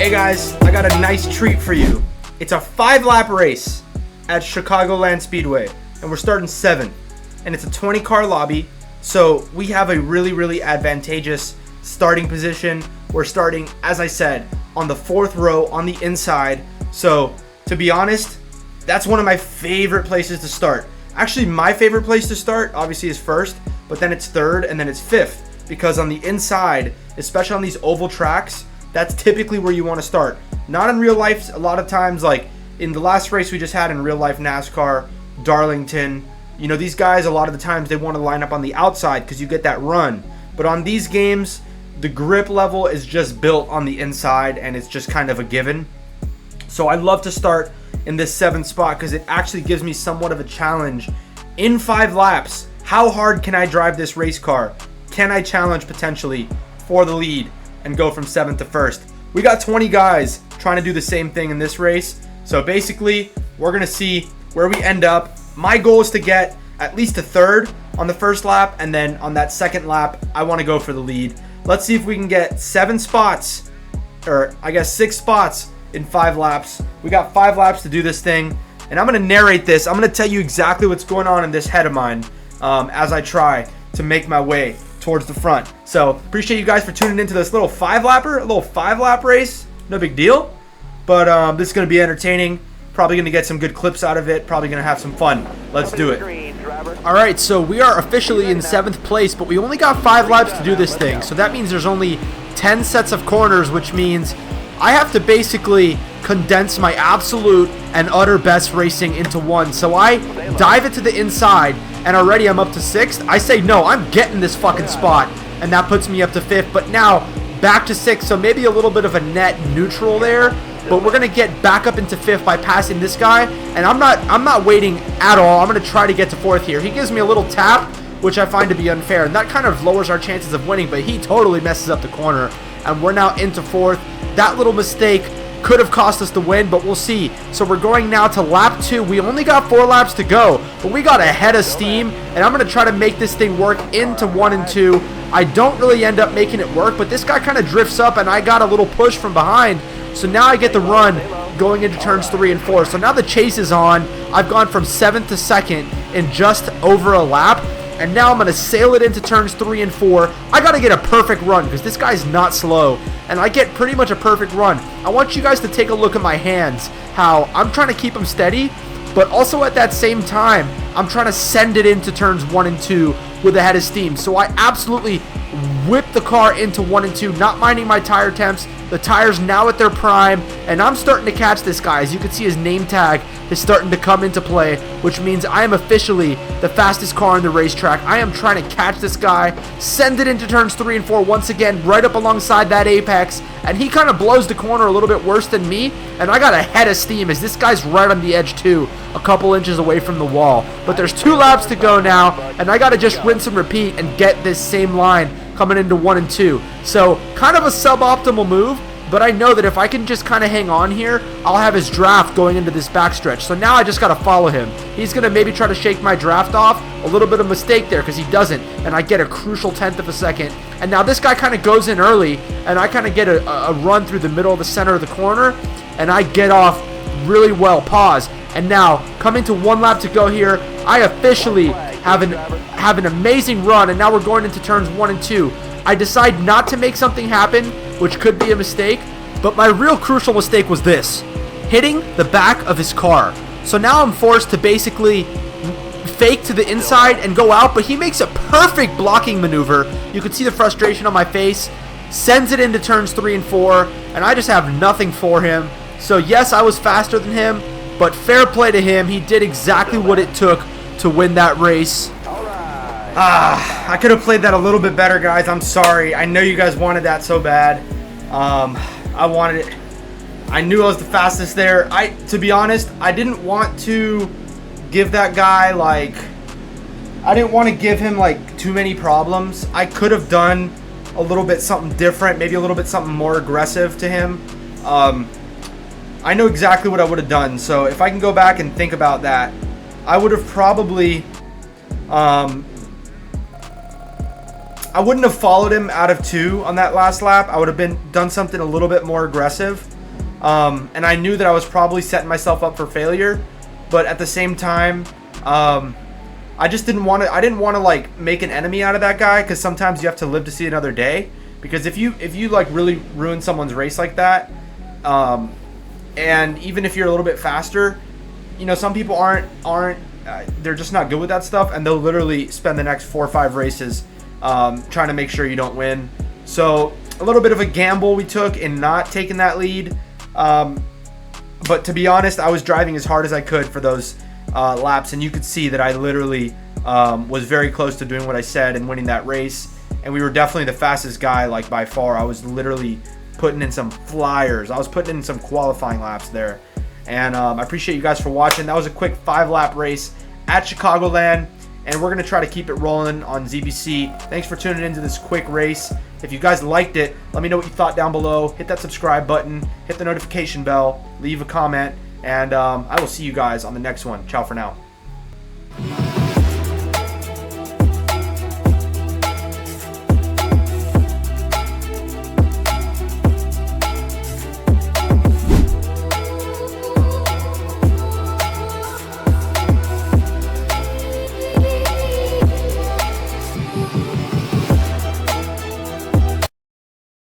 Hey guys, I got a nice treat for you. It's a 5-lap race at Chicagoland Speedway, and we're starting 7th. And it's a 20-car lobby, so we have a really advantageous starting position. We're starting, as I said, on the 4th row on the inside. So, to be honest, that's one of my favorite places to start. Actually, my favorite place to start, obviously, is 1st, but then it's 3rd, and then it's 5th. Because on the inside, especially on these oval tracks, that's typically where you want to start. Not in real life. A lot of times, like in the last race we just had in real life NASCAR, Darlington, you know, these guys, a lot of the times they want to line up on the outside because you get that run. But on these games, the grip level is just built on the inside, and it's just kind of a given. So I love to start in this 7th spot because it actually gives me somewhat of a challenge. In 5 laps, how hard can I drive this race car? Can I challenge potentially for the lead and go from 7th to 1st? We got 20 guys trying to do the same thing in this race. So basically, we're going to see where we end up. My goal is to get at least a 3rd on the 1st lap, and then on that 2nd lap, I want to go for the lead. Let's see if we can get 7 spots, or I guess 6 spots in 5 laps. We got 5 laps to do this thing, and I'm going to narrate this. I'm going to tell you exactly what's going on in this head of mine as I try to make my way towards the front. So appreciate you guys for tuning into this little 5-lapper, a little 5-lap race. No big deal, but this is going to be entertaining. Probably going to get some good clips out of it. Probably going to have some fun. Let's do it. All right, so we are officially in 7th place, but we only got 5 laps to do this thing. So that means there's only 10 sets of corners, which means I have to basically condense my absolute and utter best racing into one. So I dive it to the inside, and already I'm up to 6th. I say, no, I'm getting this fucking spot, and that puts me up to 5th. But now back to 6th, so maybe a little bit of a net neutral there. But we're gonna get back up into 5th by passing this guy, and I'm not waiting at all. I'm gonna try to get to 4th here. He gives me a little tap, which I find to be unfair, and that kind of lowers our chances of winning. But he totally messes up the corner, and we're now into 4th. That little mistake could have cost us the win, but we'll see. So we're going now to lap 2. We only got 4 laps to go, but we got a head of steam, and I'm going to try to make this thing work into 1 and 2. I don't really end up making it work, but this guy kind of drifts up, and I got a little push from behind. So now I get the run going into turns 3 and 4. So now the chase is on. I've gone from 7th to 2nd in just over a lap. And now I'm going to sail it into turns 3 and 4. I got to get a perfect run because this guy's not slow. And I get pretty much a perfect run. I want you guys to take a look at my hands. How I'm trying to keep them steady. But also at that same time, I'm trying to send it into turns 1 and 2 with a head of steam. So I absolutely whip the car into 1 and 2, not minding my tire temps. The tire's now at their prime, and I'm starting to catch this guy. As you can see, his name tag is starting to come into play, which means I am officially the fastest car on the racetrack. I am trying to catch this guy, send it into turns 3 and 4 once again, right up alongside that apex, and he kind of blows the corner a little bit worse than me, and I got a head of steam as this guy's right on the edge too, a couple inches away from the wall. But there's 2 laps to go now, and I got to just rinse and repeat and get this same line coming into 1 and 2. So kind of a suboptimal move, but I know that if I can just kind of hang on here, I'll have his draft going into this backstretch. So now I just got to follow him. He's going to maybe try to shake my draft off. A little bit of mistake there because he doesn't, and I get a crucial 1/10 of a second. And now this guy kind of goes in early, and I kind of get a run through the middle of the center of the corner, and I get off really well. Pause. And now, coming to 1 lap to go here, I officially have an amazing run, and now we're going into turns 1 and 2. I decide not to make something happen, which could be a mistake, but my real crucial mistake was this: hitting the back of his car. So now I'm forced to basically fake to the inside and go out, but he makes a perfect blocking maneuver. You can see the frustration on my face, sends it into turns 3 and 4, and I just have nothing for him. So yes, I was faster than him, but fair play to him. He did exactly what it took to win that race. I could have played that a little bit better, guys. I'm sorry. I know you guys wanted that so bad. I wanted it. I knew I was the fastest there. To be honest, I didn't want to give that guy, I didn't want to give him, too many problems. I could have done a little bit something different, maybe a little bit something more aggressive to him. I know exactly what I would have done. So if I can go back and think about that, I would have probably, I wouldn't have followed him out of 2 on that last lap. I would have done something a little bit more aggressive. And I knew that I was probably setting myself up for failure, but at the same time, I just didn't want to like make an enemy out of that guy, because sometimes you have to live to see another day. Because if you like really ruin someone's race like that, and even if you're a little bit faster, you know, some people aren't they're just not good with that stuff, and they'll literally spend the next 4 or 5 races trying to make sure you don't win. So a little bit of a gamble we took in not taking that lead, but to be honest, I was driving as hard as I could for those laps, and you could see that I literally was very close to doing what I said and winning that race. And we were definitely the fastest guy, like by far. I was literally putting in some flyers. I was putting in some qualifying laps there. And I appreciate you guys for watching. That was a quick 5-lap race at Chicagoland, and we're going to try to keep it rolling on ZBC. Thanks for tuning into this quick race. If you guys liked it, let me know what you thought down below. Hit that subscribe button, hit the notification bell, leave a comment, and I will see you guys on the next one. Ciao for now.